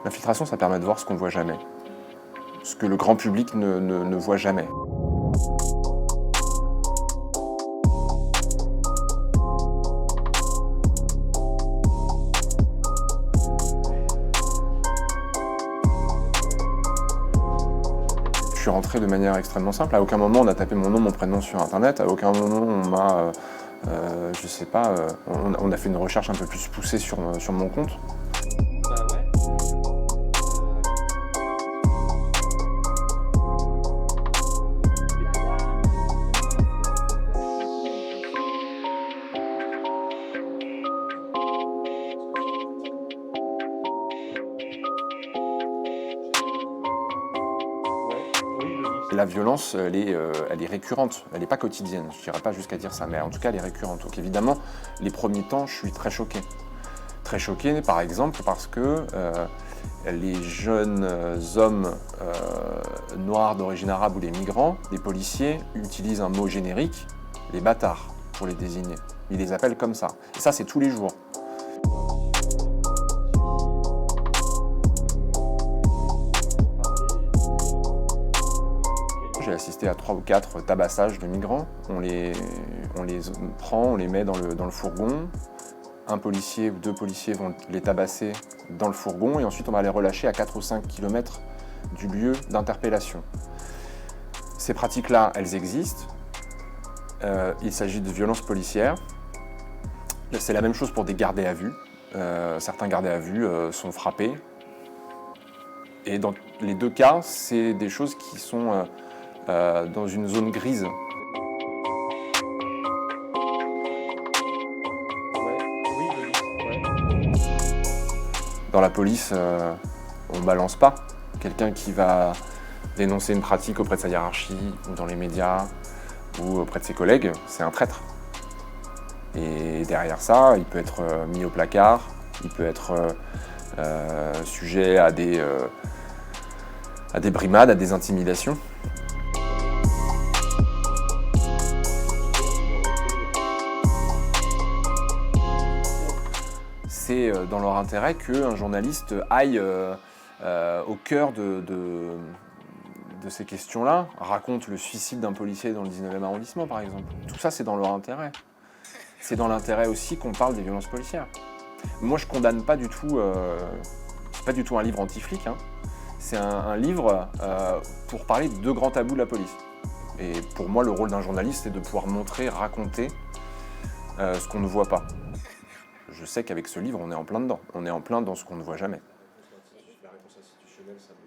L'infiltration, ça permet de voir ce qu'on ne voit jamais, ce que le grand public ne voit jamais. Je suis rentré de manière extrêmement simple. À aucun moment on a tapé mon nom, mon prénom sur Internet. À aucun moment on m'a, je sais pas, on a fait une recherche un peu plus poussée sur mon compte. La violence, elle est récurrente, elle n'est pas quotidienne, je n'irai pas jusqu'à dire ça, mais en tout cas elle est récurrente. Donc évidemment, les premiers temps, je suis très choqué. Très choqué par exemple parce que les jeunes hommes noirs d'origine arabe ou les migrants, les policiers, utilisent un mot générique, les bâtards, pour les désigner. Ils les appellent comme ça. Et ça, c'est tous les jours. J'ai assisté à 3 ou 4 tabassages de migrants. On les prend, on les met dans le fourgon. Un policier ou 2 policiers vont les tabasser dans le fourgon et ensuite on va les relâcher à 4 ou 5 km du lieu d'interpellation. Ces pratiques-là, elles existent. Il s'agit de violences policières. C'est la même chose pour des gardés à vue. Certains gardés à vue sont frappés. Et dans les 2 cas, c'est des choses qui sont dans une zone grise. Dans la police, on ne balance pas. Quelqu'un qui va dénoncer une pratique auprès de sa hiérarchie, ou dans les médias, ou auprès de ses collègues, c'est un traître. Et derrière ça, il peut être mis au placard, il peut être sujet à des brimades, à des intimidations. C'est dans leur intérêt qu'un journaliste aille au cœur de ces questions-là, raconte le suicide d'un policier dans le 19e arrondissement par exemple. Tout ça, c'est dans leur intérêt. C'est dans l'intérêt aussi qu'on parle des violences policières. Moi, je condamne pas du tout, c'est pas du tout un livre anti-flic, hein. C'est un livre pour parler de 2 grands tabous de la police. Et pour moi, le rôle d'un journaliste, c'est de pouvoir montrer, raconter ce qu'on ne voit pas. Je sais qu'avec ce livre, on est en plein dedans. On est en plein dans ce qu'on ne voit jamais. La réponse institutionnelle, ça me...